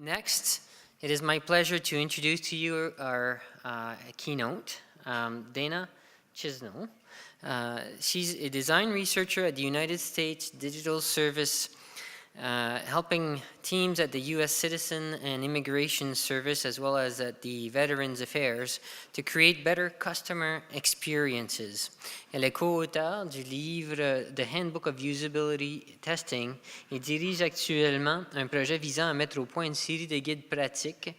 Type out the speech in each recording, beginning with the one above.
Next, it is my pleasure to introduce to you our keynote, Dana Chisnell. She's a design researcher at the United States Digital Service, helping teams at the U.S. Citizen and Immigration Service, as well as at the Veterans Affairs, to create better customer experiences. Elle est co-auteure du livre The Handbook of Usability Testing et dirige actuellement un projet visant à mettre au point une série de guides pratiques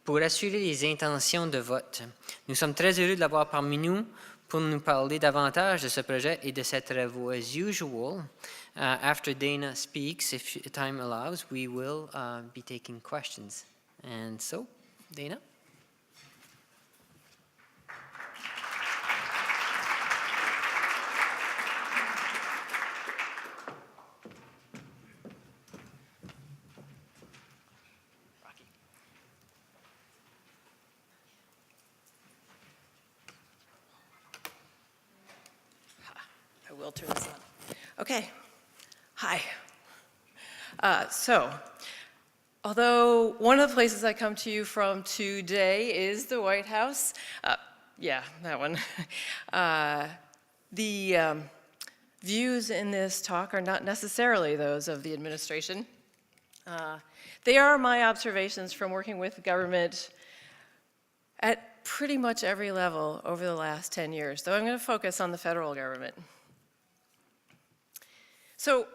pour assurer les intentions de vote. Nous sommes très heureux de l'avoir parmi nous pour nous parler davantage de ce projet et de ses travaux. As usual, after Dana speaks, if time allows, we will be taking questions. And so, Dana? I will turn this on. Okay. Hi. So, although one of the places I come to you from today is the White House, yeah, that one. The views in this talk are not necessarily those of the administration. They are my observations from working with government at pretty much every level over the last 10 years, though I'm going to focus on the federal government. So,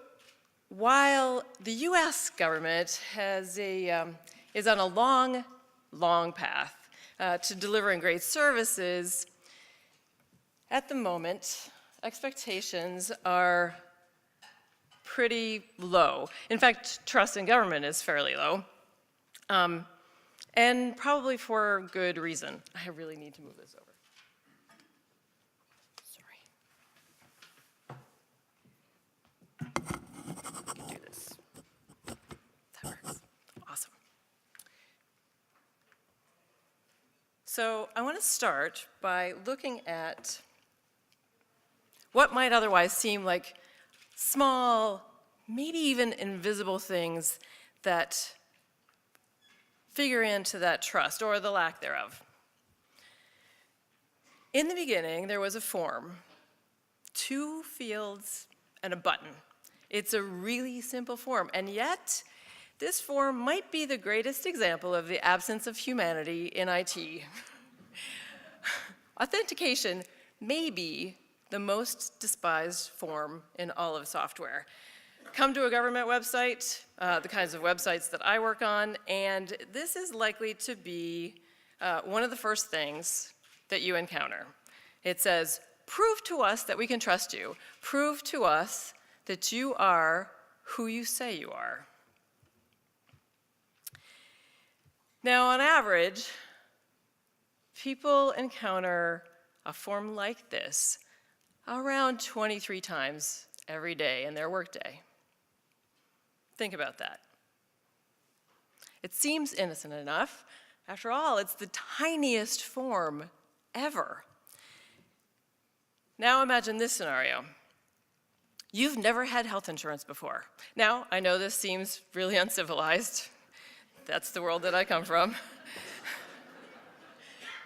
while the U.S. government is on a long path to delivering great services, at the moment, expectations are pretty low. In fact, trust in government is fairly low, and probably for good reason. I really need to move this over. So I want to start by looking at what might otherwise seem like small, maybe even invisible things that figure into that trust, or the lack thereof. In the beginning, there was a form, 2 fields and a button. It's a really simple form, and yet this form might be the greatest example of the absence of humanity in IT. Authentication may be the most despised form in all of software. Come to a government website, the kinds of websites that I work on, and this is likely to be one of the first things that you encounter. It says, prove to us that we can trust you. Prove to us that you are who you say you are. Now, on average, people encounter a form like this around 23 times every day in their workday. Think about that. It seems innocent enough. After all, it's the tiniest form ever. Now imagine this scenario. You've never had health insurance before. Now, I know this seems really uncivilized. That's the world that I come from.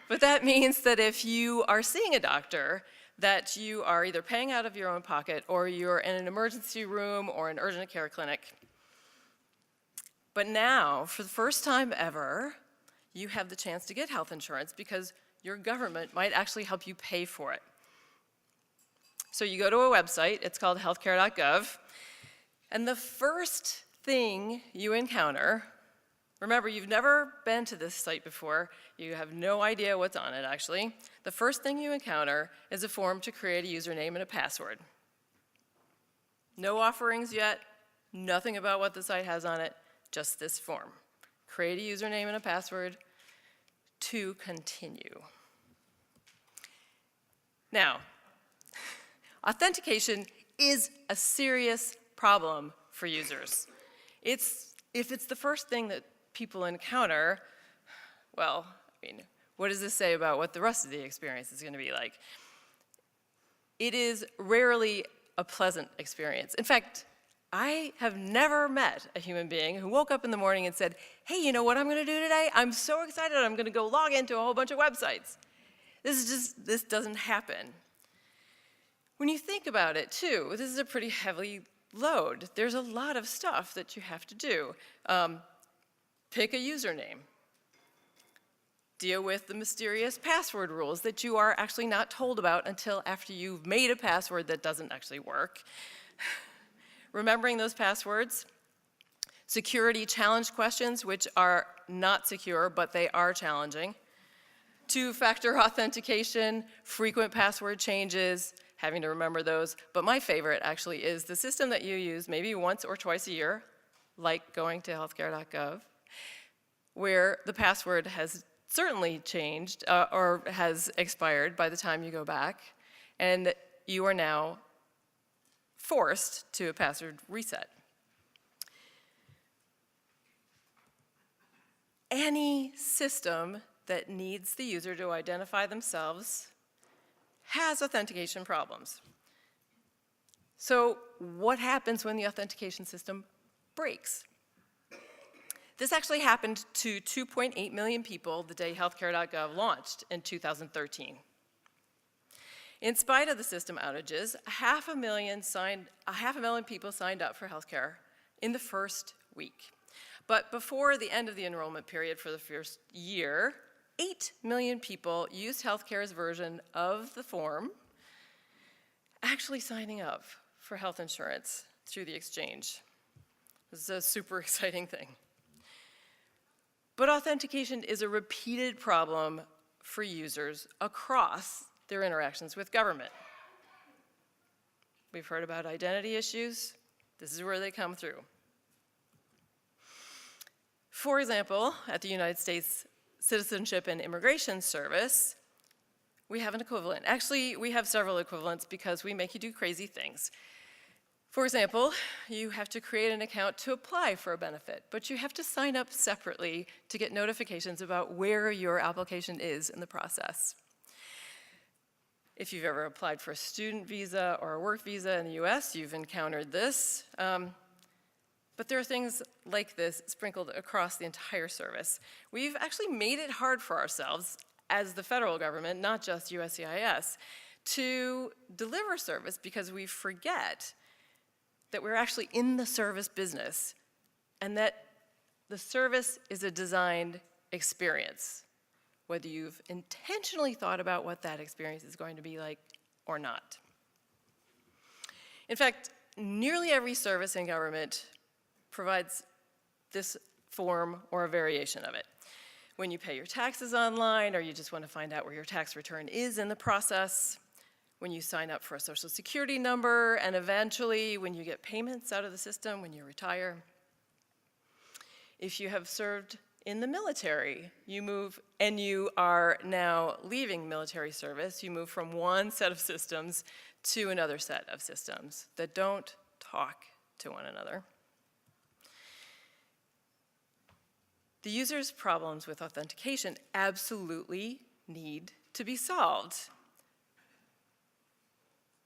But that means that if you are seeing a doctor, that you are either paying out of your own pocket or you're in an emergency room or an urgent care clinic. But now, for the first time ever, you have the chance to get health insurance because your government might actually help you pay for it. So you go to a website, it's called healthcare.gov, and the first thing you encounter, remember, you've never been to this site before. You have no idea what's on it, actually. The first thing you encounter is a form to create a username and a password. No offerings yet, nothing about what the site has on it, just this form. Create a username and a password to continue. Now, authentication is a serious problem for users. If it's the first thing that people encounter, well, I mean, what does this say about what the rest of the experience is going to be like? It is rarely a pleasant experience. In fact, I have never met a human being who woke up in the morning and said, hey, you know what I'm going to do today? I'm so excited I'm going to go log into a whole bunch of websites. This doesn't happen. When you think about it, too, this is a pretty heavy load. There's a lot of stuff that you have to do. Pick a username. Deal with the mysterious password rules that you are actually not told about until after you've made a password that doesn't actually work. Remembering those passwords. Security challenge questions, which are not secure, but they are challenging. Two-factor authentication, frequent password changes, having to remember those. But my favorite, actually, is the system that you use maybe once or twice a year, like going to healthcare.gov, where the password has certainly changed or has expired by the time you go back, and you are now forced to a password reset. Any system that needs the user to identify themselves has authentication problems. So what happens when the authentication system breaks? This actually happened to 2.8 million people the day healthcare.gov launched in 2013. In spite of the system outages, 500,000 people signed up for healthcare in the first week. But before the end of the enrollment period for the first year, 8 million people used healthcare's version of the form, actually signing up for health insurance through the exchange. This is a super exciting thing. But authentication is a repeated problem for users across their interactions with government. We've heard about identity issues. This is where they come through. For example, at the United States Citizenship and Immigration Service, we have an equivalent. Actually, we have several equivalents because we make you do crazy things. For example, you have to create an account to apply for a benefit, but you have to sign up separately to get notifications about where your application is in the process. If you've ever applied for a student visa or a work visa in the US, you've encountered this. But there are things like this sprinkled across the entire service. We've actually made it hard for ourselves as the federal government, not just USCIS, to deliver service because we forget that we're actually in the service business and that the service is a designed experience, whether you've intentionally thought about what that experience is going to be like or not. In fact, nearly every service in government provides this form or a variation of it. When you pay your taxes online, or you just want to find out where your tax return is in the process, when you sign up for a social security number, and eventually when you get payments out of the system when you retire. If you have served in the military, you move, and you are now leaving military service, you move from one set of systems to another set of systems that don't talk to one another. The user's problems with authentication absolutely need to be solved.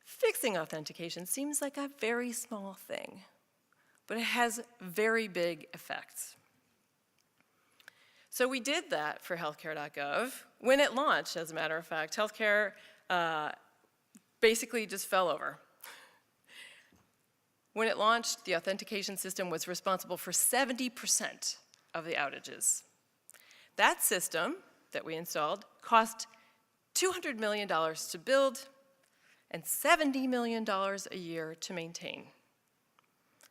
Fixing authentication seems like a very small thing, but it has very big effects. So we did that for healthcare.gov. When it launched, as a matter of fact, healthcare basically just fell over. When it launched, the authentication system was responsible for 70% of the outages. That system that we installed cost $200 million to build and $70 million a year to maintain.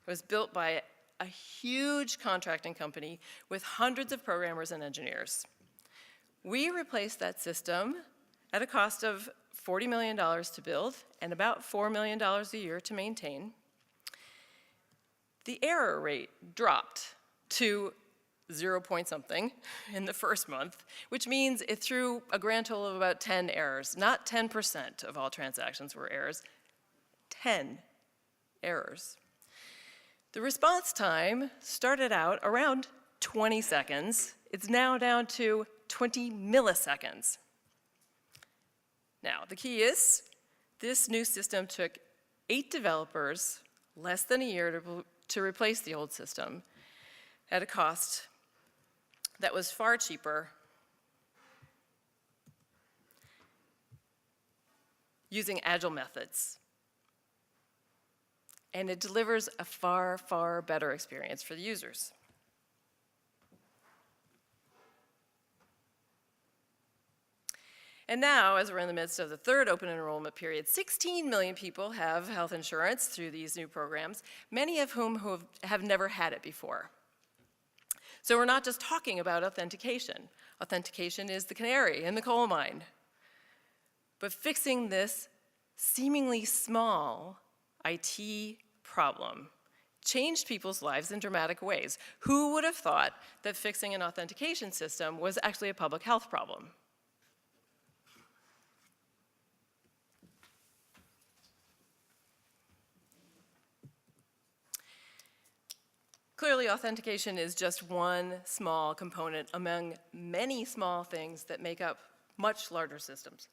It was built by a huge contracting company with hundreds of programmers and engineers. We replaced that system at a cost of $40 million to build and about $4 million a year to maintain. The error rate dropped to 0 point something in the first month, which means it threw a grand total of about 10 errors. Not 10% of all transactions were errors, 10 errors. The response time started out around 20 seconds. It's now down to 20 milliseconds. Now, the key is, this new system took 8 developers less than a year to replace the old system at a cost that was far cheaper using agile methods. And it delivers a far, far better experience for the users. And now, as we're in the midst of the third open enrollment period, 16 million people have health insurance through these new programs, many of whom have never had it before. So we're not just talking about authentication. Authentication is the canary in the coal mine. But fixing this seemingly small IT problem changed people's lives in dramatic ways. Who would have thought that fixing an authentication system was actually a public health problem? Clearly, authentication is just one small component among many small things that make up much larger systems.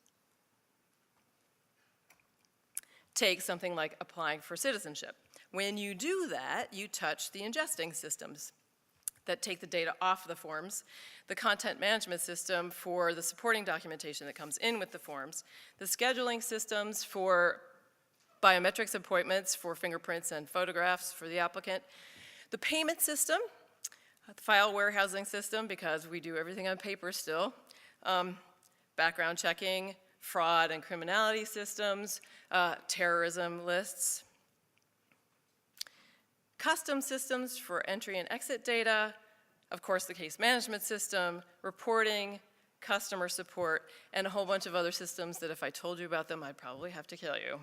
Take something like applying for citizenship. When you do that, you touch the ingesting systems that take the data off the forms, the content management system for the supporting documentation that comes in with the forms, the scheduling systems for biometrics appointments for fingerprints and photographs for the applicant, the payment system, the file warehousing system, because we do everything on paper still, background checking, fraud and criminality systems, terrorism lists, custom systems for entry and exit data, of course the case management system, reporting, customer support, and a whole bunch of other systems that if I told you about them, I'd probably have to kill you.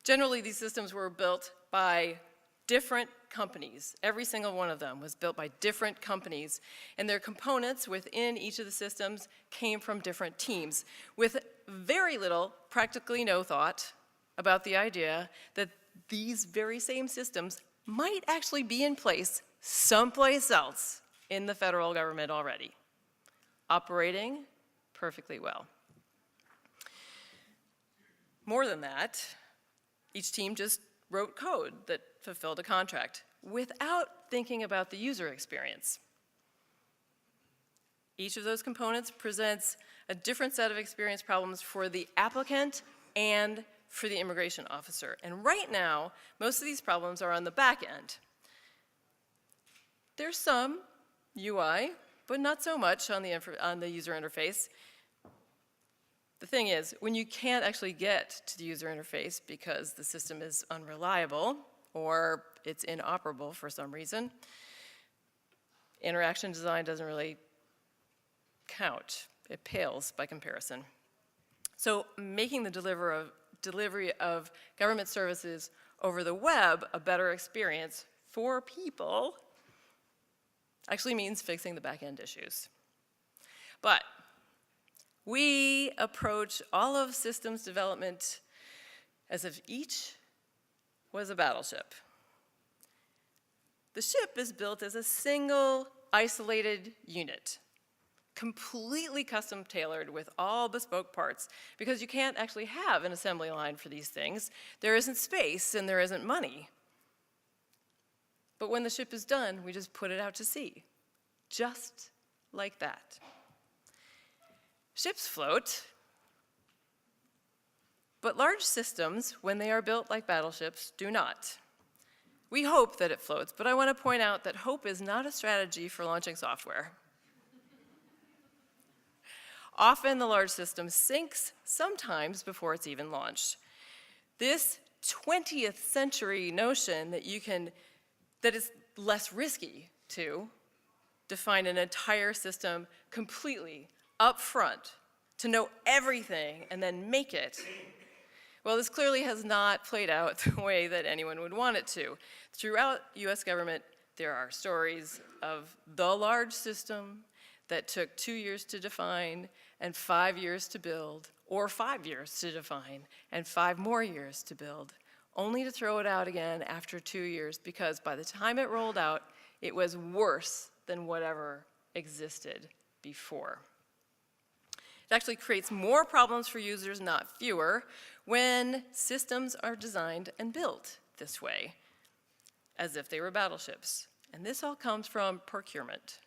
Generally, these systems were built by different companies. Every single one of them was built by different companies, and their components within each of the systems came from different teams with very little, practically no thought about the idea that these very same systems might actually be in place someplace else in the federal government already, operating perfectly well. More than that, each team just wrote code that fulfilled a contract without thinking about the user experience. Each of those components presents a different set of experience problems for the applicant and for the immigration officer. And right now, most of these problems are on the back end. There's some UI, but not so much on the user interface. The thing is, when you can't actually get to the user interface because the system is unreliable or it's inoperable for some reason, interaction design doesn't really count. It pales by comparison. So making the delivery of government services over the web a better experience for people actually means fixing the back-end issues. But we approach all of systems development as if each was a battleship. The ship is built as a single, isolated unit, completely custom tailored with all bespoke parts, because you can't actually have an assembly line for these things. There isn't space and there isn't money. But when the ship is done, we just put it out to sea, just like that. Ships float, but large systems, when they are built like battleships, do not. We hope that it floats, but I want to point out that hope is not a strategy for launching software. Often the large system sinks sometimes before it's even launched. This 20th century notion that it's less risky to define an entire system completely up front, to know everything and then make it, well, this clearly has not played out the way that anyone would want it to. Throughout US government, there are stories of the large system that took 2 years to define and 5 years to build, or 5 years to define and 5 more years to build, only to throw it out again after 2 years, because by the time it rolled out, it was worse than whatever existed before. It actually creates more problems for users, not fewer, when systems are designed and built this way, as if they were battleships. And this all comes from procurement.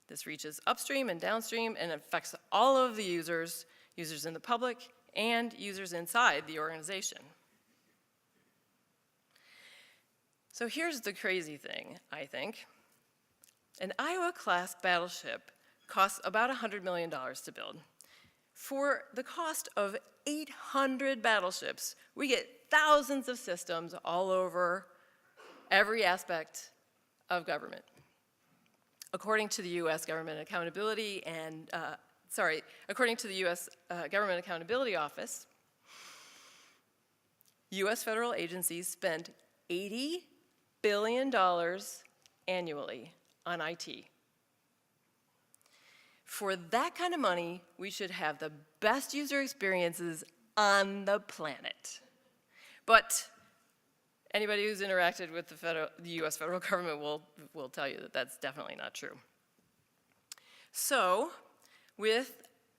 This reaches upstream and downstream and affects all of the users, users in the public, and users inside the organization. So here's the crazy thing, I think. An Iowa-class battleship costs about $100 million to build. For the cost of 800 battleships, we get thousands of systems all over every aspect of government. According to the U.S. Government Accountability according to the U.S. Government Accountability Office, U.S. federal agencies spend $80 billion annually on IT. For that kind of money, we should have the best user experiences on the planet. But anybody who's interacted with the U.S. federal government will tell you that that's definitely not true. So,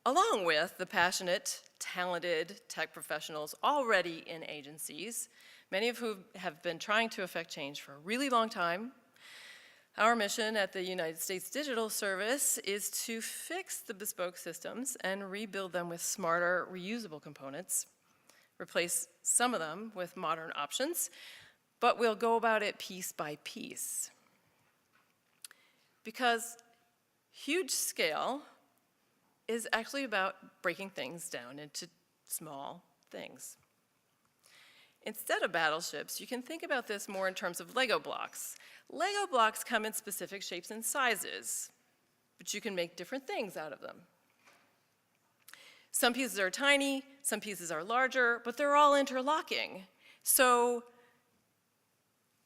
along with the passionate, talented tech professionals already in agencies, many of whom have been trying to affect change for a really long time, our mission at the United States Digital Service is to fix the bespoke systems and rebuild them with smarter, reusable components, replace some of them with modern options, but we'll go about it piece by piece. Because huge scale is actually about breaking things down into small things. Instead of battleships, you can think about this more in terms of Lego blocks. Lego blocks come in specific shapes and sizes, but you can make different things out of them. Some pieces are tiny, some pieces are larger, but they're all interlocking. So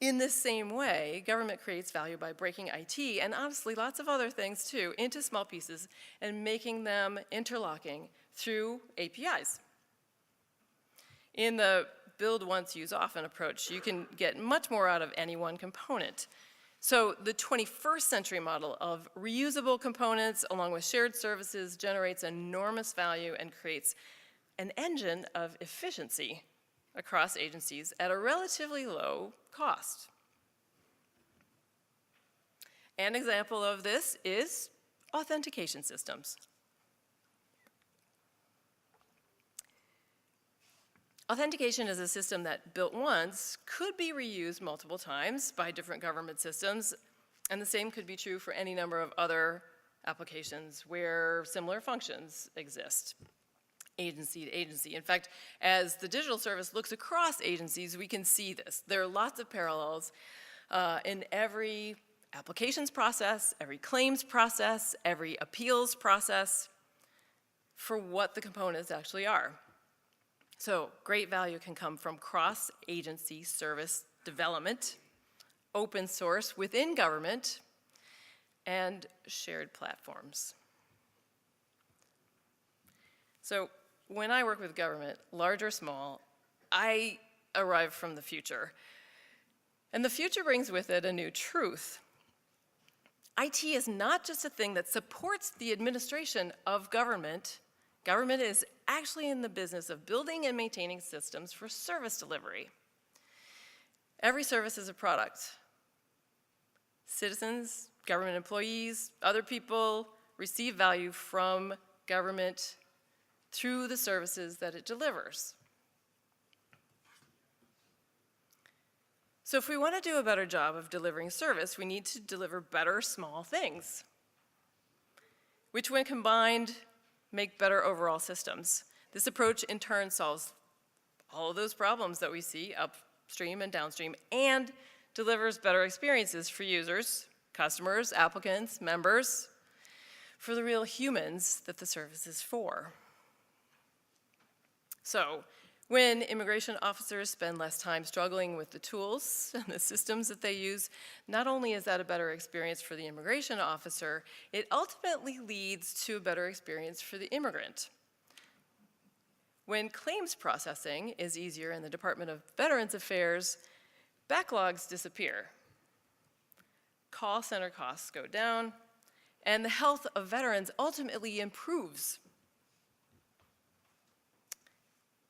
in this same way, government creates value by breaking IT, and honestly lots of other things too, into small pieces and making them interlocking through APIs. In the build once, use often approach, you can get much more out of any one component. So the 21st century model of reusable components along with shared services generates enormous value and creates an engine of efficiency across agencies at a relatively low cost. An example of this is authentication systems. Authentication is a system that, built once, could be reused multiple times by different government systems, and the same could be true for any number of other applications where similar functions exist, agency to agency. In fact, as the digital service looks across agencies, we can see this. There are lots of parallels in every applications process, every claims process, every appeals process for what the components actually are. So great value can come from cross-agency service development, open source within government, and shared platforms. So when I work with government, large or small, I arrive from the future. And the future brings with it a new truth. IT is not just a thing that supports the administration of government. Government is actually in the business of building and maintaining systems for service delivery. Every service is a product. Citizens, government employees, other people receive value from government through the services that it delivers. So if we want to do a better job of delivering service, we need to deliver better small things, which when combined make better overall systems. This approach in turn solves all of those problems that we see upstream and downstream and delivers better experiences for users, customers, applicants, members, for the real humans that the service is for. So, when immigration officers spend less time struggling with the tools and the systems that they use, not only is that a better experience for the immigration officer, it ultimately leads to a better experience for the immigrant. When claims processing is easier in the Department of Veterans Affairs, backlogs disappear. Call center costs go down, and the health of veterans ultimately improves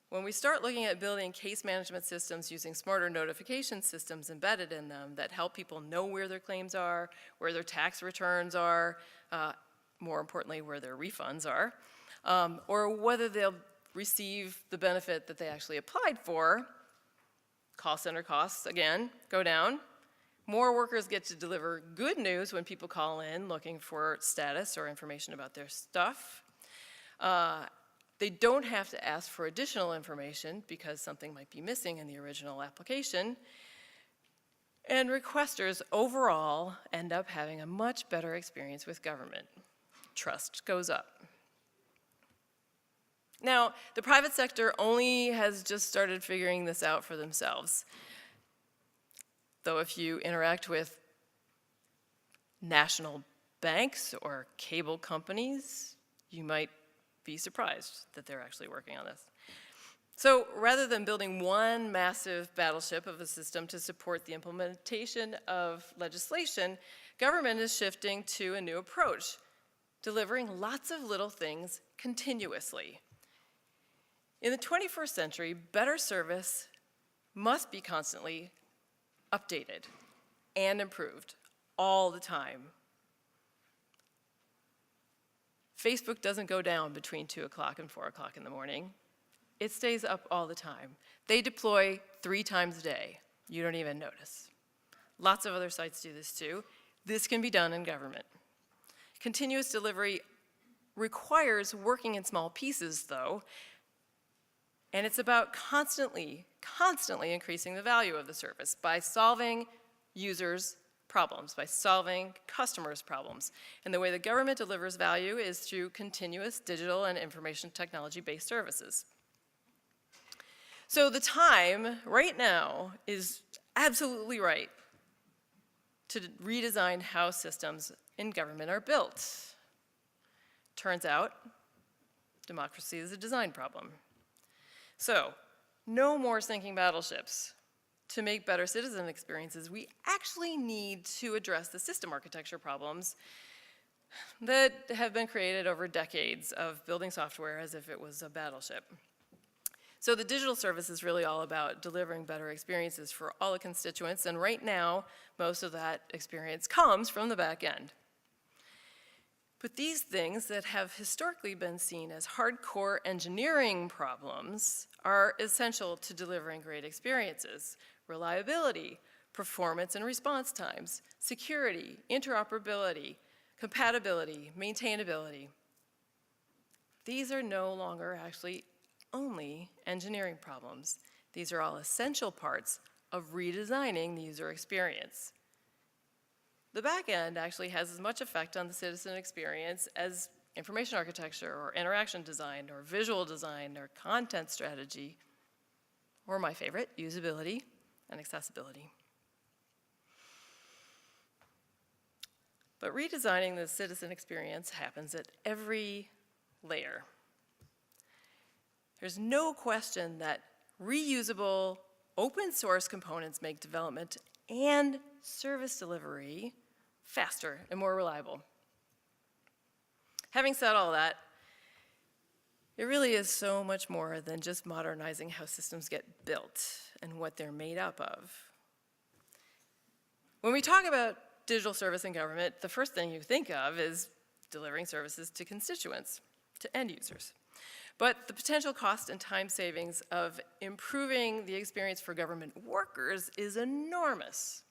When we start looking at building case management systems using smarter notification systems embedded in them that help people know where their claims are, where their tax returns are, more importantly, where their refunds are, or whether they'll receive the benefit that they actually applied for, call center costs, again, go down. More workers get to deliver good news when people call in looking for status or information about their stuff. They don't have to ask for additional information because something might be missing in the original application. And requesters overall end up having a much better experience with government. Trust goes up. Now, the private sector only has just started figuring this out for themselves. Though if you interact with national banks or cable companies, you might be surprised that they're actually working on this. So rather than building one massive battleship of a system to support the implementation of legislation, government is shifting to a new approach, delivering lots of little things continuously. In the 21st century, better service must be constantly updated and improved all the time. Facebook doesn't go down between 2 o'clock and 4 o'clock in the morning. It stays up all the time. They deploy 3 times a day. You don't even notice. Lots of other sites do this too. This can be done in government. Continuous delivery requires working in small pieces, though, and it's about constantly increasing the value of the service by solving users' problems, by solving customers' problems. And the way the government delivers value is through continuous digital and information technology-based services. So the time right now is absolutely right to redesign how systems in government are built. Turns out, democracy is a design problem. So, no more sinking battleships. To make better citizen experiences, we actually need to address the system architecture problems that have been created over decades of building software as if it was a battleship. So the digital service is really all about delivering better experiences for all the constituents, and right now, most of that experience comes from the back end. But these things that have historically been seen as hardcore engineering problems are essential to delivering great experiences. Reliability, performance and response times, security, interoperability, compatibility, maintainability. These are no longer actually only engineering problems. These are all essential parts of redesigning the user experience. The back end actually has as much effect on the citizen experience as information architecture or interaction design or visual design or content strategy, or my favorite, usability and accessibility. But redesigning the citizen experience happens at every layer. There's no question that reusable open source components make development and service delivery faster and more reliable. Having said all that, it really is so much more than just modernizing how systems get built and what they're made up of. When we talk about digital service in government, the first thing you think of is delivering services to constituents, to end users. But the potential cost and time savings of improving the experience for government workers is enormous.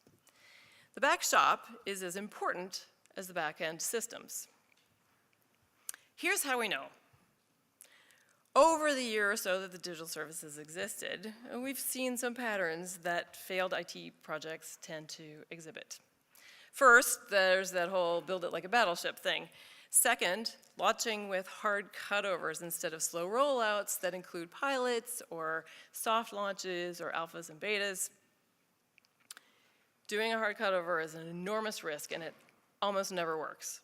The back shop is as important as the back end systems. Here's how we know. Over the year or so that the digital services existed, we've seen some patterns that failed IT projects tend to exhibit. First, there's that whole build it like a battleship thing. Second, launching with hard cutovers instead of slow rollouts that include pilots or soft launches or alphas and betas. Doing a hard cutover is an enormous risk and it almost never works.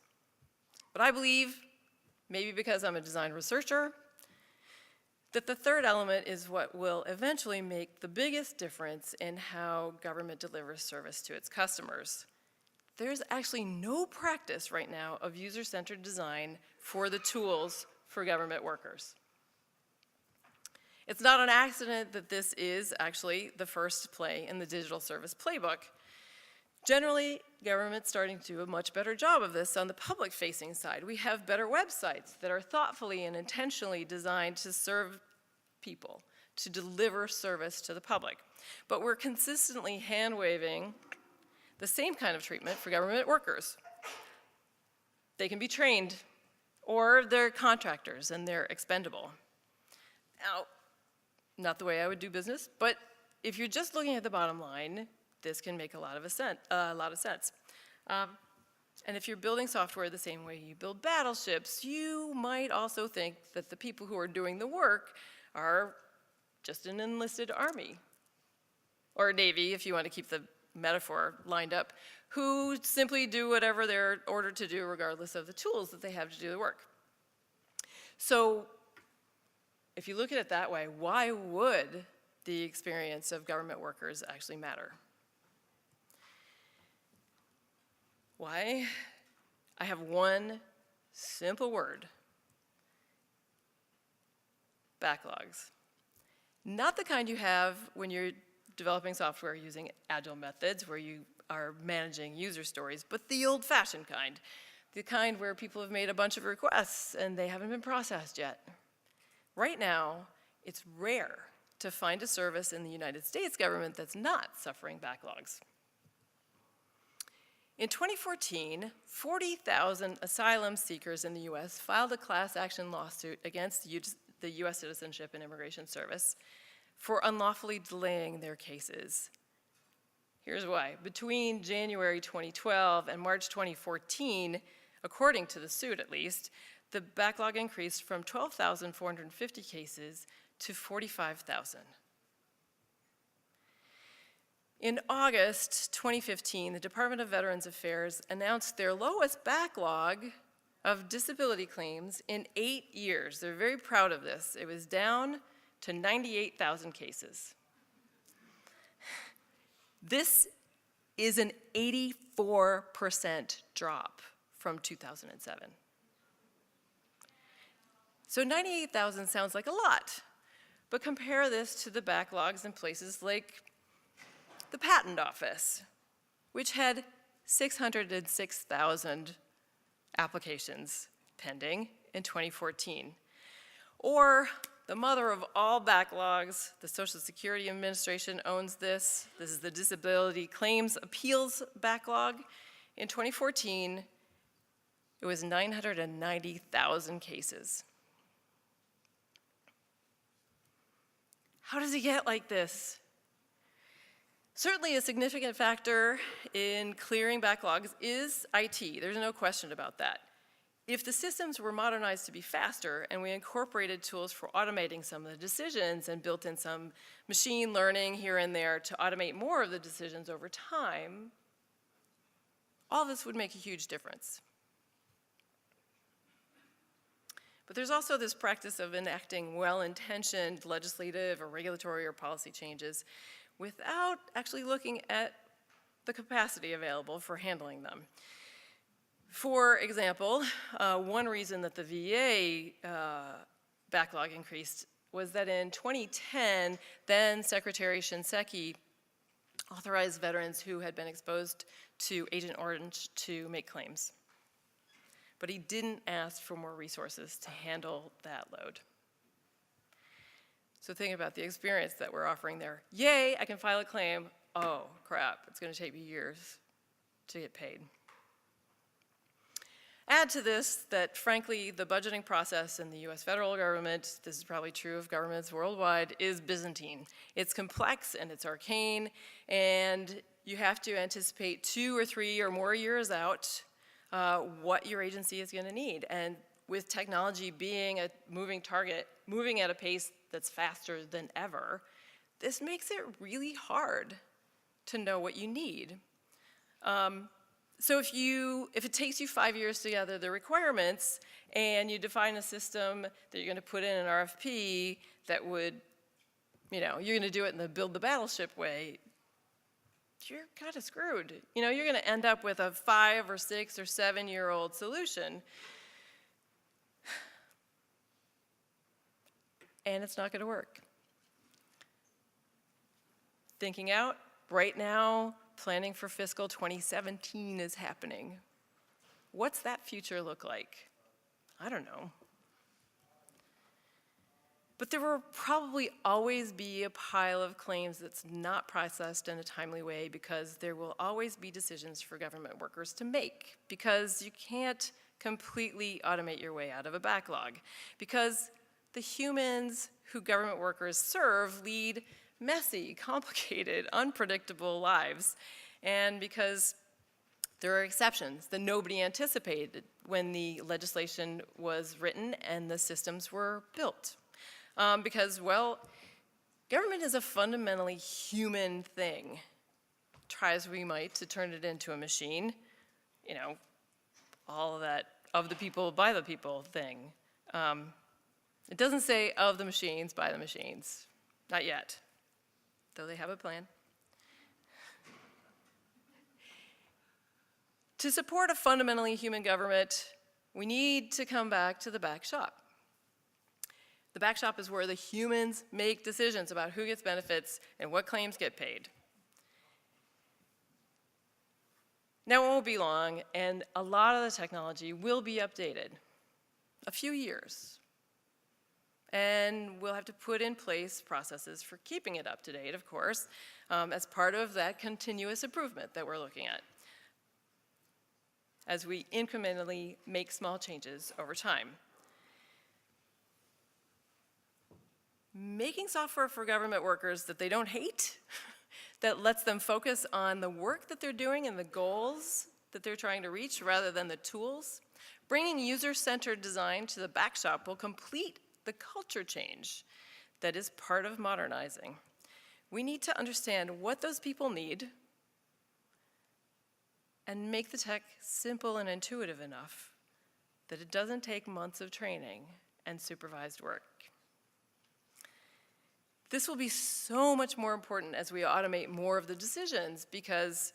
But I believe, maybe because I'm a design researcher, that the third element is what will eventually make the biggest difference in how government delivers service to its customers. There's actually no practice right now of user-centered design for the tools for government workers. It's not an accident that this is actually the first play in the digital service playbook. Generally, government's starting to do a much better job of this on the public-facing side. We have better websites that are thoughtfully and intentionally designed to serve people, to deliver service to the public. But we're consistently hand-waving the same kind of treatment for government workers. They can be trained, or they're contractors and they're expendable. Now, not the way I would do business, but if you're just looking at the bottom line, this can make a lot of sense. And if you're building software the same way you build battleships, you might also think that the people who are doing the work are just an enlisted army, or Navy, if you want to keep the metaphor lined up, who simply do whatever they're ordered to do regardless of the tools that they have to do the work. So if you look at it that way, why would the experience of government workers actually matter? Why? I have one simple word: backlogs. Not the kind you have when you're developing software using agile methods where you are managing user stories, but the old-fashioned kind. The kind where people have made a bunch of requests and they haven't been processed yet. Right now, it's rare to find a service in the United States government that's not suffering backlogs. In 2014, 40,000 asylum seekers in the US filed a class action lawsuit against the US Citizenship and Immigration Service for unlawfully delaying their cases. Here's why. Between January 2012 and March 2014, according to the suit at least, the backlog increased from 12,450 cases to 45,000. In August 2015, the Department of Veterans Affairs announced their lowest backlog of disability claims in 8 years. They're very proud of this. It was down to 98,000 cases. This is an 84% drop from 2007. So 98,000 sounds like a lot, but compare this to the backlogs in places like the Patent Office, which had 606,000 applications pending in 2014. Or the mother of all backlogs, the Social Security Administration owns this. This is the Disability Claims Appeals backlog. In 2014, it was 990,000 cases. How does it get like this? Certainly a significant factor in clearing backlogs is IT. There's no question about that. If the systems were modernized to be faster and we incorporated tools for automating some of the decisions and built in some machine learning here and there to automate more of the decisions over time, all this would make a huge difference. But there's also this practice of enacting well-intentioned legislative or regulatory or policy changes without actually looking at the capacity available for handling them. For example, one reason that the VA backlog increased was that in 2010, then Secretary Shinseki authorized veterans who had been exposed to Agent Orange to make claims. But he didn't ask for more resources to handle that load. So think about the experience that we're offering there. Yay, I can file a claim. Oh, crap, it's going to take me years to get paid. Add to this that, frankly, the budgeting process in the US federal government, this is probably true of governments worldwide, is Byzantine. It's complex and it's arcane, and you have to anticipate 2 or 3 or more years out what your agency is going to need. And with technology being a moving target, moving at a pace that's faster than ever, this makes it really hard to know what you need. So if it takes you 5 years to gather the requirements and you define a system that you're going to put in an RFP that would, you're going to do it in the build the battleship way, you're kind of screwed. You're going to end up with a 5 or 6 or 7-year-old solution. And it's not going to work. thinking out, right now, planning for fiscal 2017 is happening. What's that future look like? I don't know. But there will probably always be a pile of claims that's not processed in a timely way because there will always be decisions for government workers to make, because you can't completely automate your way out of a backlog, because the humans who government workers serve lead messy, complicated, unpredictable lives, and because there are exceptions that nobody anticipated when the legislation was written and the systems were built. Because, well, government is a fundamentally human thing. Try as we might to turn it into a machine, you know, all of that of the people, by the people thing. It doesn't say of the machines, by the machines. Not yet, though they have a plan. To support a fundamentally human government, we need to come back to the back shop. The back shop is where the humans make decisions about who gets benefits and what claims get paid. Now, it won't be long, and a lot of the technology will be updated. A few years. And we'll have to put in place processes for keeping it up to date, of course, as part of that continuous improvement that we're looking at, as we incrementally make small changes over time. Making software for government workers that they don't hate, that lets them focus on the work that they're doing and the goals that they're trying to reach rather than the tools. Bringing user-centered design to the back shop will complete the culture change that is part of modernizing. We need to understand what those people need and make the tech simple and intuitive enough that it doesn't take months of training and supervised work. This will be so much more important as we automate more of the decisions, because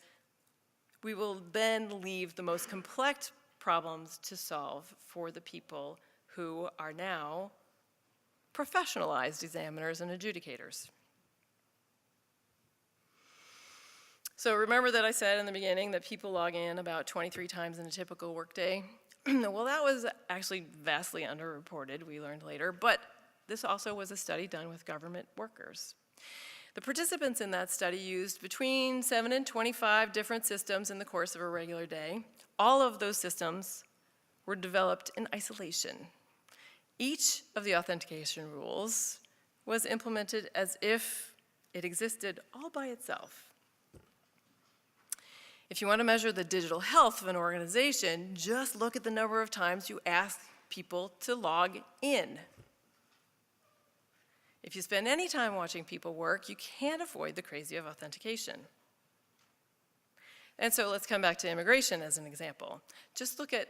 we will then leave the most complex problems to solve for the people who are now professionalized examiners and adjudicators. So remember that I said in the beginning that people log in about 23 times in a typical workday? Well, that was actually vastly underreported, we learned later, but this also was a study done with government workers. The participants in that study used between 7 and 25 different systems in the course of a regular day. All of those systems were developed in isolation. Each of the authentication rules was implemented as if it existed all by itself. If you want to measure the digital health of an organization, just look at the number of times you ask people to log in. If you spend any time watching people work, you can't avoid the crazy of authentication. And so let's come back to immigration as an example. Just look at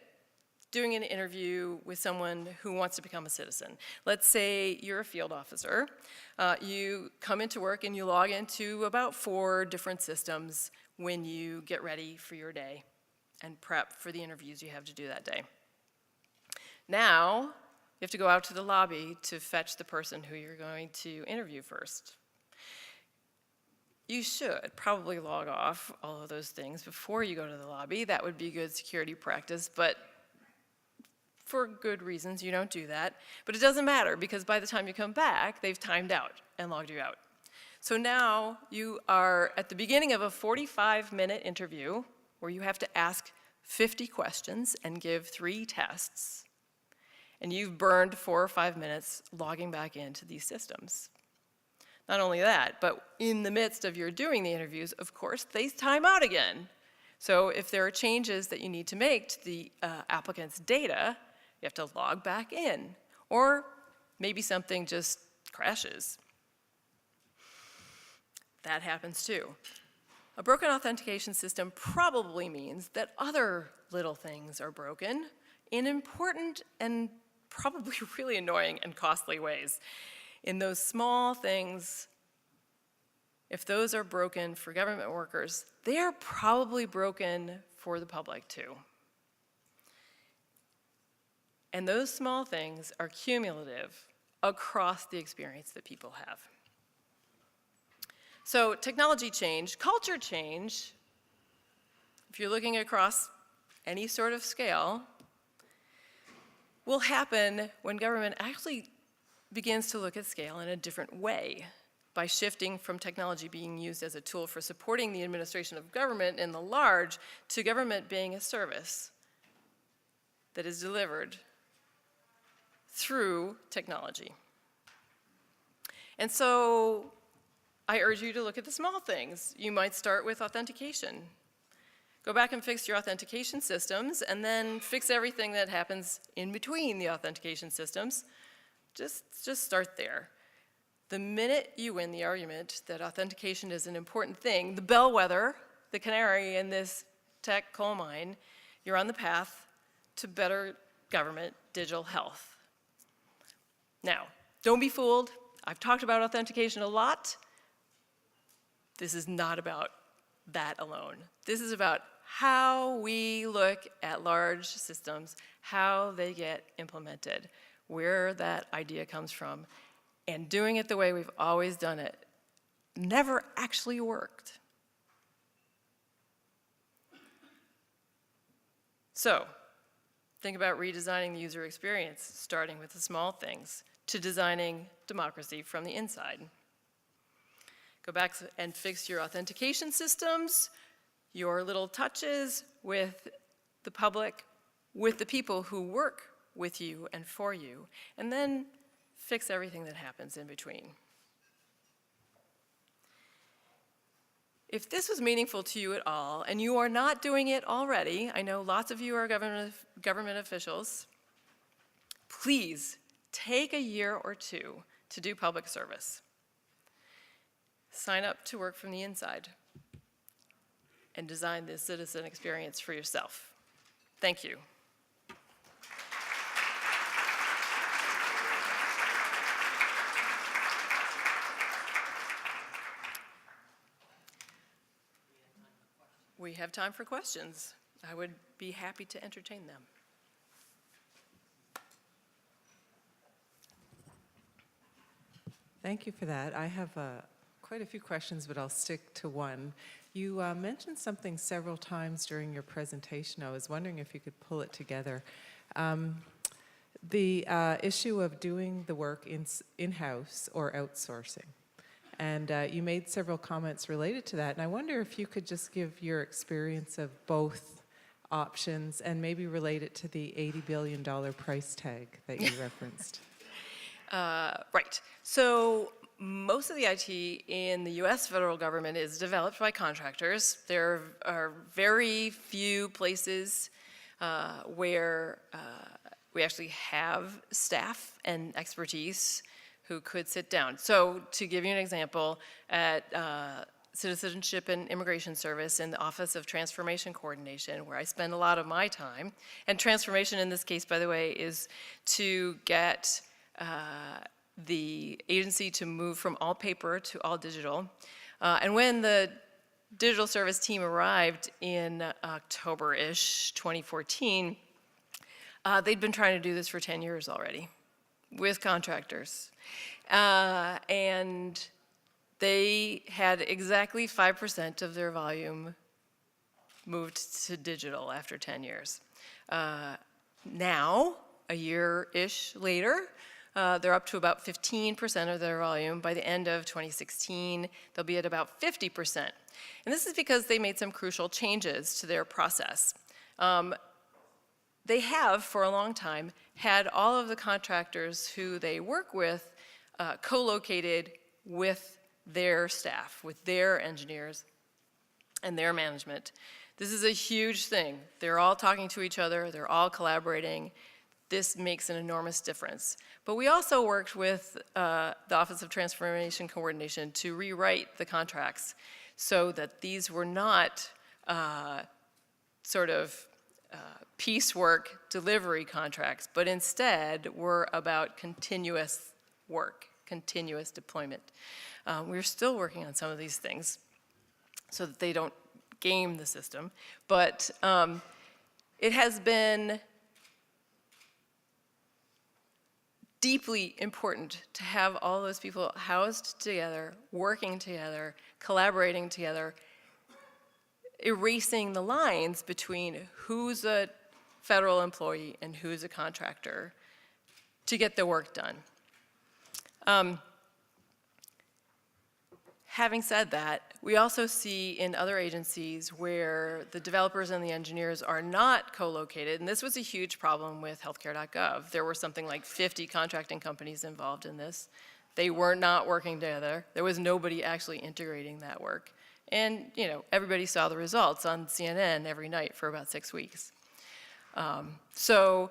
doing an interview with someone who wants to become a citizen. Let's say you're a field officer. You come into work and you log into about 4 different systems when you get ready for your day and prep for the interviews you have to do that day. Now, you have to go out to the lobby to fetch the person who you're going to interview first. You should probably log off all of those things before you go to the lobby. That would be good security practice, but for good reasons you don't do that. But it doesn't matter, because by the time you come back, they've timed out and logged you out. So now you are at the beginning of a 45-minute interview where you have to ask 50 questions and give 3 tests. And you've burned 4 or 5 minutes logging back into these systems. Not only that, but in the midst of your doing the interviews, of course, they time out again. So if there are changes that you need to make to the applicant's data, you have to log back in. Or maybe something just crashes. That happens too. A broken authentication system probably means that other little things are broken in important and probably really annoying and costly ways. In those small things, if those are broken for government workers, they're probably broken for the public too. And those small things are cumulative across the experience that people have. So technology change, culture change, if you're looking across any sort of scale, will happen when government actually begins to look at scale in a different way by shifting from technology being used as a tool for supporting the administration of government in the large to government being a service that is delivered through technology. And so I urge you to look at the small things. You might start with authentication. Go back and fix your authentication systems, and then fix everything that happens in between the authentication systems. Just start there. The minute you win the argument that authentication is an important thing, the bellwether, the canary in this tech coal mine, you're on the path to better government digital health. Now, don't be fooled. I've talked about authentication a lot. This is not about that alone. This is about how we look at large systems, how they get implemented, where that idea comes from, and doing it the way we've always done it never actually worked. So, think about redesigning the user experience, starting with the small things, to designing democracy from the inside. Go back and fix your authentication systems, your little touches with the public, with the people who work with you and for you, and then fix everything that happens in between. If this was meaningful to you at all, and you are not doing it already, I know lots of you are government officials, please take a year or two to do public service. Sign up to work from the inside and design this citizen experience for yourself. Thank you. We have time for questions. I would be happy to entertain them. Thank you for that. I have quite a few questions, but I'll stick to one. You mentioned something several times during your presentation. I was wondering if you could pull it together. The issue of doing the work in-house or outsourcing. And you made several comments related to that. And I wonder if you could just give your experience of both options and maybe relate it to the $80 billion price tag that you referenced. Right. So most of the IT in the US federal government is developed by contractors. There are very few places where we actually have staff and expertise who could sit down. So to give you an example, at Citizenship and Immigration Service in the Office of Transformation Coordination, where I spend a lot of my time, and transformation in this case, by the way, is to get the agency to move from all paper to all digital. And when the digital service team arrived in October-ish, 2014, they'd been trying to do this for 10 years already with contractors. And they had exactly 5% of their volume moved to digital after 10 years. Now, a year-ish later, they're up to about 15% of their volume. By the end of 2016, they'll be at about 50%. And this is because they made some crucial changes to their process. They have, for a long time, had all of the contractors who they work with co-located with their staff, with their engineers and their management. This is a huge thing. They're all talking to each other. They're all collaborating. This makes an enormous difference. But we also worked with the Office of Transformation Coordination to rewrite the contracts so that these were not sort of piecework delivery contracts, but instead were about continuous work, continuous deployment. We're still working on some of these things so that they don't game the system, but it has been deeply important to have all those people housed together, working together, collaborating together, erasing the lines between who's a federal employee and who's a contractor to get the work done. Having said that, we also see in other agencies where the developers and the engineers are not co-located, and this was a huge problem with healthcare.gov. There were something like 50 contracting companies involved in this. They were not working together. There was nobody actually integrating that work. And, you know, everybody saw the results on CNN every night for about 6 weeks. So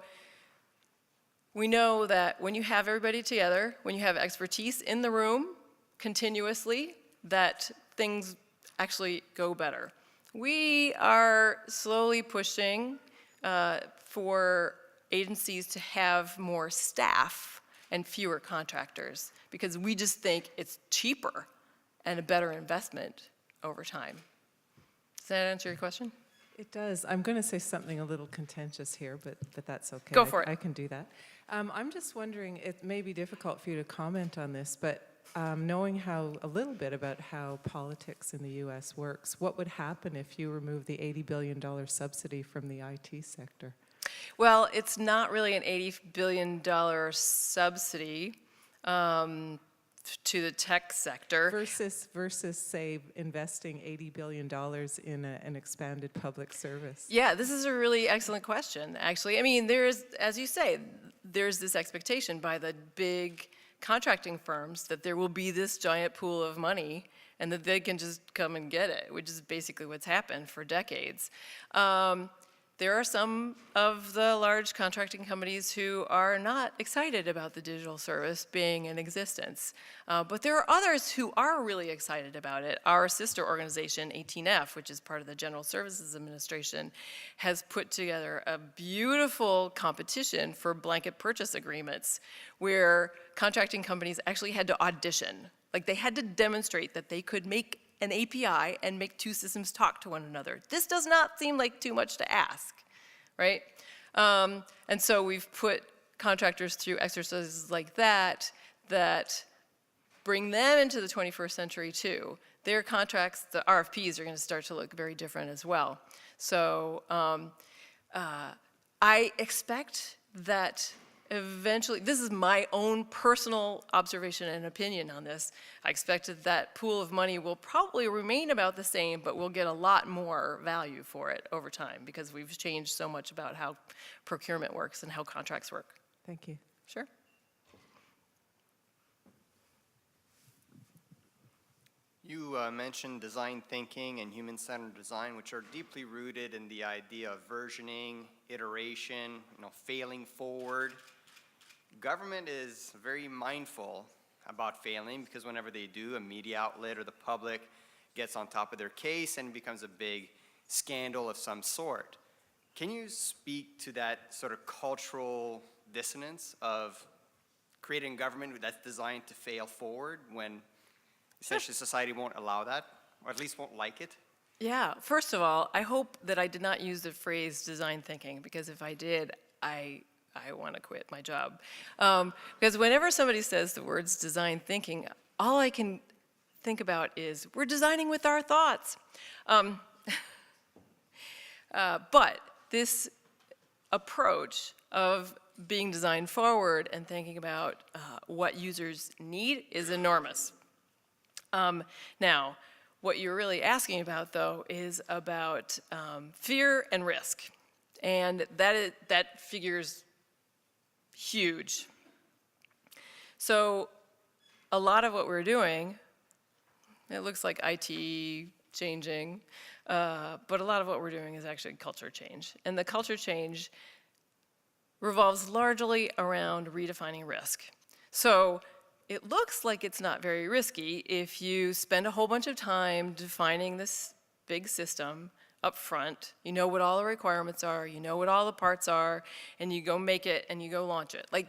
we know that when you have everybody together, when you have expertise in the room continuously, that things actually go better. We are slowly pushing for agencies to have more staff and fewer contractors because we just think it's cheaper and a better investment over time. Does that answer your question? It does. I'm going to say something a little contentious here, but that's okay. Go for it. I can do that. I'm just wondering, it may be difficult for you to comment on this, but knowing a little bit about how politics in the U.S. works, what would happen if you remove the $80 billion subsidy from the IT sector? Well, it's not really an $80 billion subsidy to the tech sector. Versus, say, investing $80 billion in an expanded public service. Yeah, this is a really excellent question, actually. I mean, there's, as you say, there's this expectation by the big contracting firms that there will be this giant pool of money and that they can just come and get it, which is basically what's happened for decades. There are some of the large contracting companies who are not excited about the digital service being in existence. But there are others who are really excited about it. Our sister organization, 18F, which is part of the General Services Administration, has put together a beautiful competition for blanket purchase agreements where contracting companies actually had to audition. Like they had to demonstrate that they could make an API and make two systems talk to one another. This does not seem like too much to ask, right? And so we've put contractors through exercises like that that bring them into the 21st century too. Their contracts, the RFPs, are going to start to look very different as well. So I expect that eventually, this is my own personal observation and opinion on this, I expect that pool of money will probably remain about the same, but we'll get a lot more value for it over time because we've changed so much about how procurement works and how contracts work. Thank you. Sure. You mentioned design thinking and human-centered design, which are deeply rooted in the idea of versioning, iteration, failing forward. Government is very mindful about failing because whenever they do, a media outlet or the public gets on top of their case and becomes a big scandal of some sort. Can you speak to that sort of cultural dissonance of creating a government that's designed to fail forward when essentially society won't allow that, or at least won't like it? Yeah, first of all, I hope that I did not use the phrase design thinking, because if I did, I want to quit my job. Because whenever somebody says the words design thinking, all I can think about is we're designing with our thoughts. But this approach of being design forward and thinking about what users need is enormous. Now, what you're really asking about, though, is about fear and risk. And that figure's huge. So a lot of what we're doing, it looks like IT changing, but a lot of what we're doing is actually culture change. And the culture change revolves largely around redefining risk. So it looks like it's not very risky if you spend a whole bunch of time defining this big system up front. You know what all the requirements are, you know what all the parts are, and you go make it and you go launch it. Like,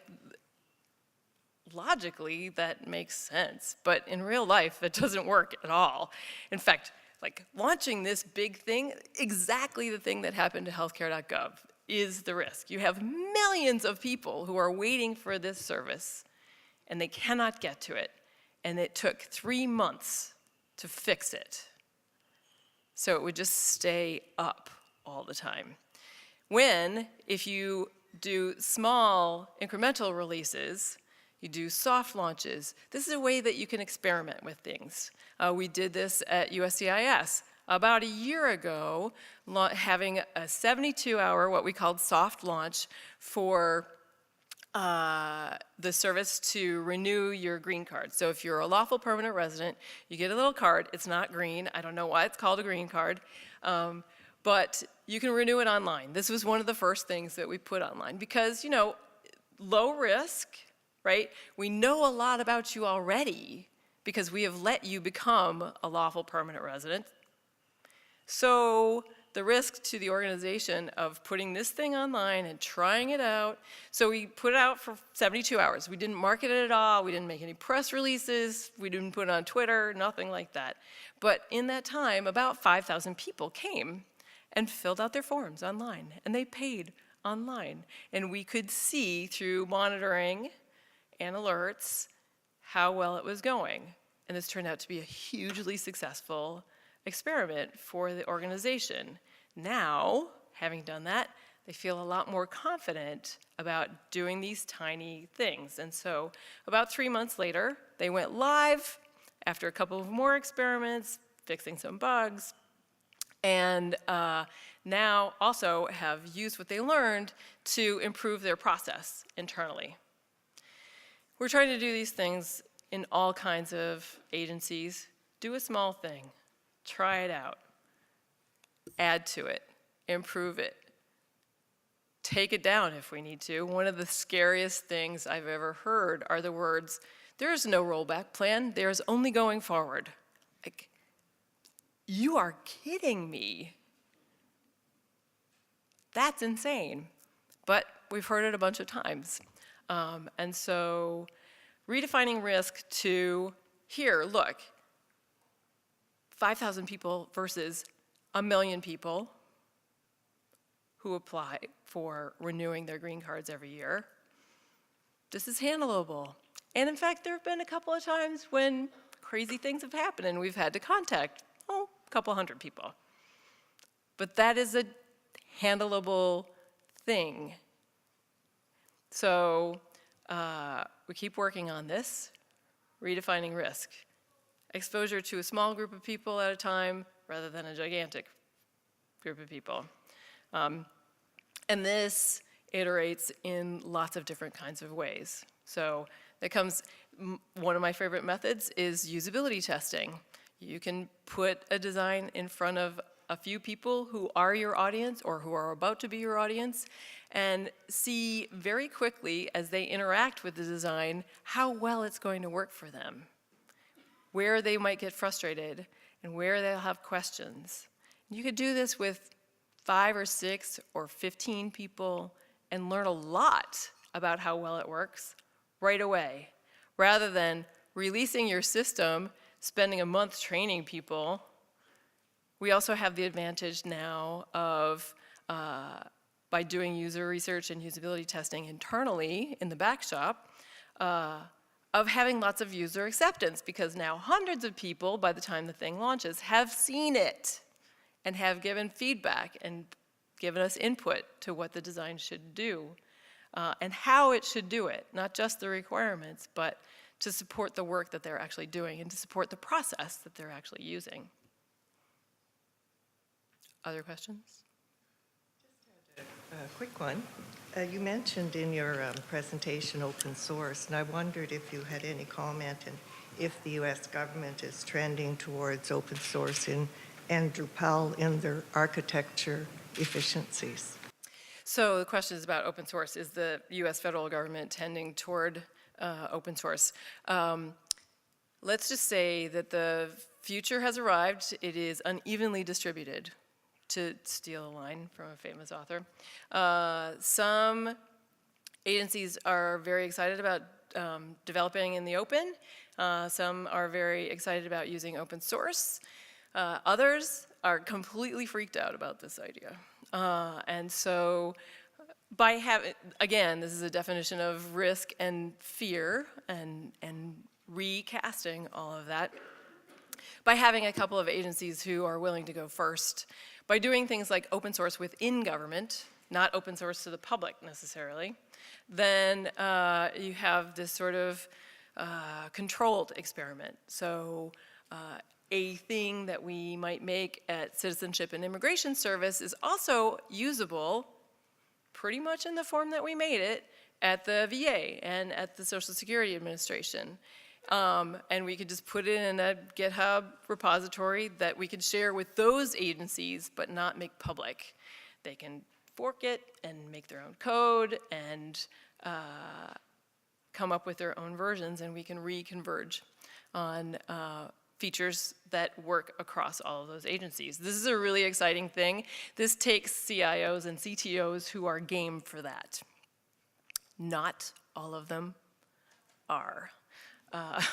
logically, that makes sense, but in real life, it doesn't work at all. In fact, like launching this big thing, exactly the thing that happened to healthcare.gov. is the risk. You have millions of people who are waiting for this service, and they cannot get to it. And it took 3 months to fix it. So it would just stay up all the time. If you do small incremental releases, you do soft launches, this is a way that you can experiment with things. We did this at USCIS about a year ago, having a 72-hour, what we called soft launch for the service to renew your green card. So if you're a lawful permanent resident, you get a little card. It's not green. I don't know why it's called a green card. But you can renew it online. This was one of the first things that we put online because, you know, low risk, right? We know a lot about you already because we have let you become a lawful permanent resident. So the risk to the organization of putting this thing online and trying it out, so we put it out for 72 hours. We didn't market it at all. We didn't make any press releases. We didn't put it on Twitter, nothing like that. But in that time, about 5,000 people came and filled out their forms online, and they paid online. And we could see through monitoring and alerts how well it was going. And this turned out to be a hugely successful experiment for the organization. Now, having done that, they feel a lot more confident about doing these tiny things. And so about 3 months later, they went live after a couple of more experiments, fixing some bugs, and now also have used what they learned to improve their process internally. We're trying to do these things in all kinds of agencies. Do a small thing, try it out, add to it, improve it, take it down if we need to. One of the scariest things I've ever heard are the words, "There is no rollback plan, there's only going forward." Like, you are kidding me. That's insane. But we've heard it a bunch of times. And so redefining risk to, here, look, 5,000 people versus 1 million people who apply for renewing their green cards every year. This is handleable. And in fact, there have been a couple of times when crazy things have happened and we've had to contact, a couple hundred people. But that is a handleable thing. So we keep working on this, redefining risk. Exposure to a small group of people at a time rather than a gigantic group of people. And this iterates in lots of different kinds of ways. So that comes, one of my favorite methods is usability testing. You can put a design in front of a few people who are your audience or who are about to be your audience and see very quickly as they interact with the design how well it's going to work for them, where they might get frustrated and where they'll have questions. You could do this with 5 or 6 or 15 people and learn a lot about how well it works right away, rather than releasing your system, spending a month training people. We also have the advantage now of, by doing user research and usability testing internally in the back shop, of having lots of user acceptance, because now hundreds of people, by the time the thing launches, have seen it and have given feedback and given us input to what the design should do and how it should do it, not just the requirements, but to support the work that they're actually doing and to support the process that they're actually using. Other questions? A quick one. You mentioned in your presentation open source, and I wondered if you had any comment and if the U.S. government is trending towards open source and Drupal in their architecture efficiencies. So the question is about open source. Is the U.S. federal government tending toward open source? Let's just say that the future has arrived. It is unevenly distributed, to steal a line from a famous author. Some agencies are very excited about developing in the open. Some are very excited about using open source. Others are completely freaked out about this idea. And so by having, again, this is a definition of risk and fear and recasting all of that, by having a couple of agencies who are willing to go first, by doing things like open source within government, not open source to the public necessarily, then you have this sort of controlled experiment. So a thing that we might make at Citizenship and Immigration Service is also usable pretty much in the form that we made it at the VA and at the Social Security Administration. And we could just put it in a GitHub repository that we could share with those agencies but not make public. They can fork it and make their own code and come up with their own versions, and we can reconverge on features that work across all of those agencies. This is a really exciting thing. This takes CIOs and CTOs who are game for that. Not all of them are. But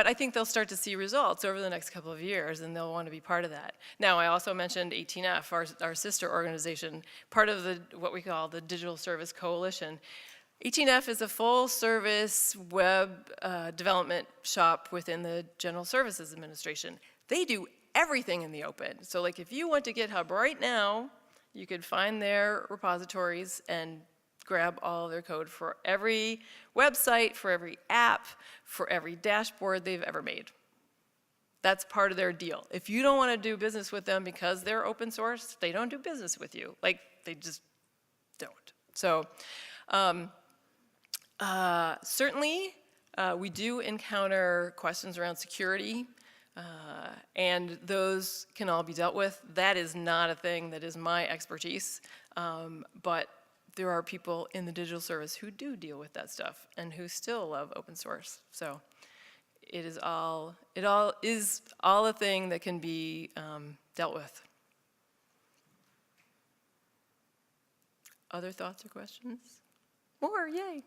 I think they'll start to see results over the next couple of years, and they'll want to be part of that. Now, I also mentioned 18F, our sister organization, part of what we call the Digital Service Coalition. 18F is a full-service web development shop within the General Services Administration. They do everything in the open. So like if you went to GitHub right now, you could find their repositories and grab all of their code for every website, for every app, for every dashboard they've ever made. That's part of their deal. If you don't want to do business with them because they're open source, they don't do business with you. Like, they just don't. So, certainly, we do encounter questions around security, and those can all be dealt with. That is not a thing that is my expertise, but there are people in the digital service who do deal with that stuff and who still love open source. So it is all a thing that can be dealt with. Other thoughts or questions? More, yay.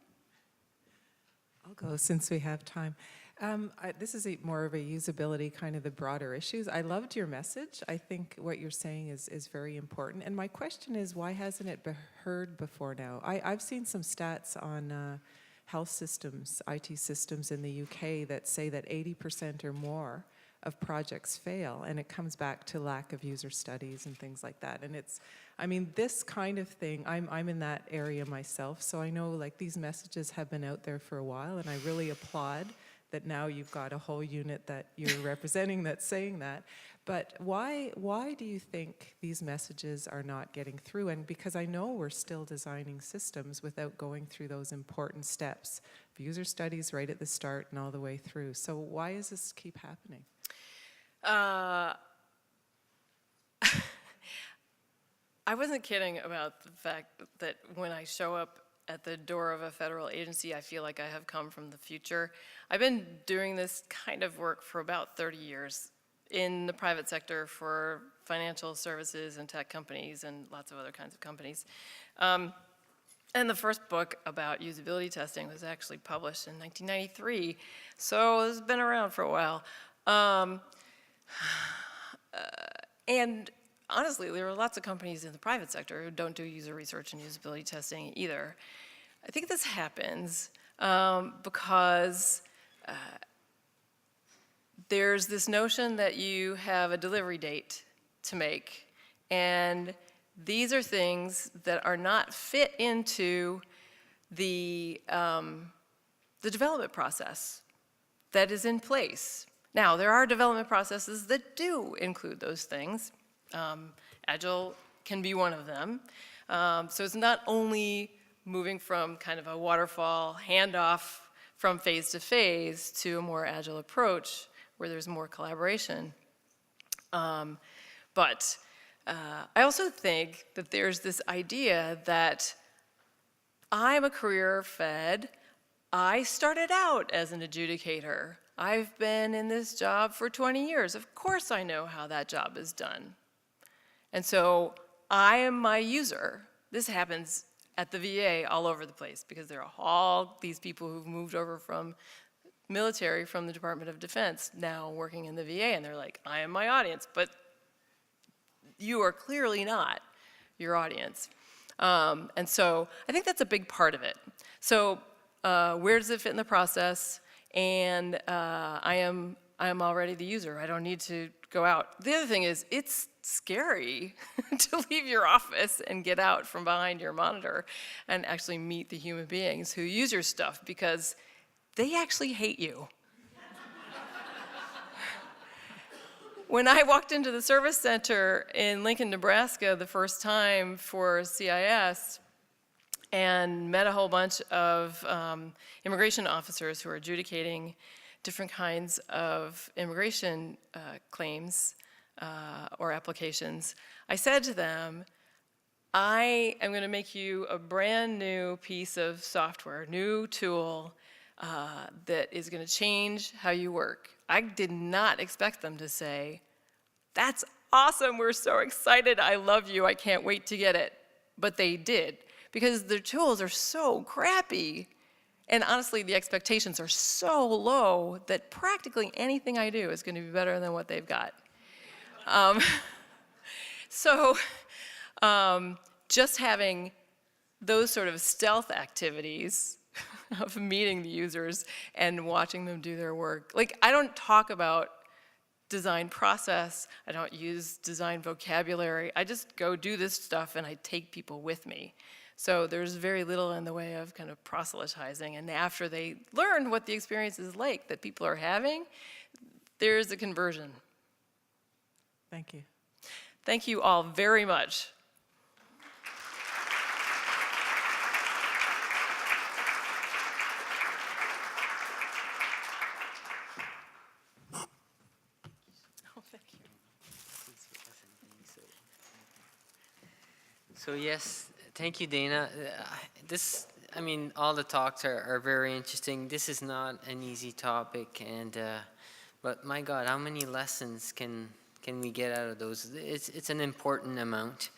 I'll go since we have time. This is more of a usability, kind of the broader issues. I loved your message. I think what you're saying is very important. And my question is, why hasn't it been heard before now? I've seen some stats on health systems, IT systems in the UK that say that 80% or more of projects fail, and it comes back to lack of user studies and things like that. And it's, I mean, this kind of thing, I'm in that area myself, so I know like these messages have been out there for a while, and I really applaud that now you've got a whole unit that you're representing that's saying that. But why do you think these messages are not getting through? And because I know we're still designing systems without going through those important steps of user studies right at the start and all the way through. So why does this keep happening? I wasn't kidding about the fact that when I show up at the door of a federal agency, I feel like I have come from the future. I've been doing this kind of work for about 30 years in the private sector for financial services and tech companies and lots of other kinds of companies. And the first book about usability testing was actually published in 1993, so it's been around for a while. And honestly, there are lots of companies in the private sector who don't do user research and usability testing either. I think this happens because there's this notion that you have a delivery date to make, and these are things that are not fit into the development process that is in place. Now, there are development processes that do include those things. Agile can be one of them. So it's not only moving from kind of a waterfall handoff from phase to phase to a more agile approach where there's more collaboration. But I also think that there's this idea that I'm a career fed. I started out as an adjudicator. I've been in this job for 20 years. Of course I know how that job is done. And so I am my user. This happens at the VA all over the place because there are all these people who've moved over from military, from the Department of Defense, now working in the VA, and they're like, I am my audience, but you are clearly not. your audience. And so I think that's a big part of it. So where does it fit in the process? And I am already the user. I don't need to go out. The other thing is, it's scary to leave your office and get out from behind your monitor and actually meet the human beings who use your stuff, because they actually hate you. When I walked into the service center in Lincoln, Nebraska the first time for CIS and met a whole bunch of immigration officers who are adjudicating different kinds of immigration claims or applications, I said to them, I am going to make you a brand new piece of software, new tool that is going to change how you work. I did not expect them to say, that's awesome, we're so excited, I love you, I can't wait to get it. But they did, because their tools are so crappy. And honestly, the expectations are so low that practically anything I do is going to be better than what they've got. Just having those sort of stealth activities of meeting the users and watching them do their work. Like, I don't talk about design process, I don't use design vocabulary, I just go do this stuff and I take people with me. So there's very little in the way of kind of proselytizing, and after they learn what the experience is like that people are having, there's a conversion. Thank you. Thank you all very much. Oh, thank you. So yes, thank you, Dana. All the talks are very interesting. This is not an easy topic, and but my God, how many lessons can we get out of those? It's an important amount.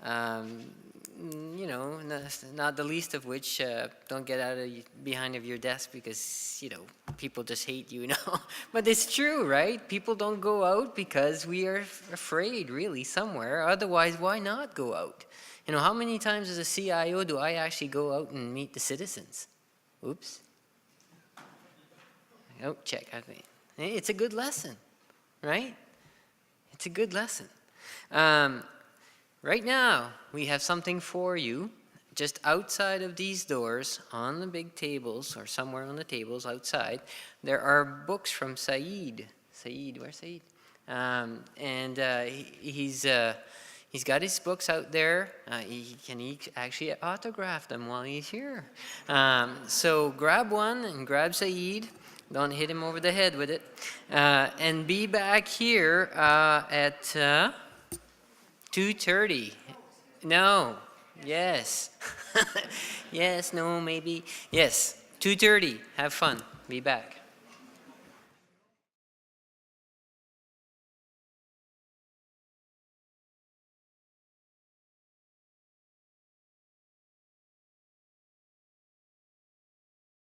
Not the least of which, don't get out of behind of your desk because people just hate you. But it's true, right? People don't go out because we are afraid, really, somewhere. Otherwise, why not go out? How many times as a CIO do I actually go out and meet the citizens? Oops. Oh, check. It's a good lesson, right? It's a good lesson. Right now, we have something for you. Just outside of these doors, on the big tables, or somewhere on the tables outside, there are books from Saeed. Saeed, where's Saeed? He's got his books out there. He actually autograph them while he's here. So grab one and grab Saeed. Don't hit him over the head with it. And be back here at 2:30. No. Yes. Yes, no, maybe. Yes, 2:30. Have fun. Be back.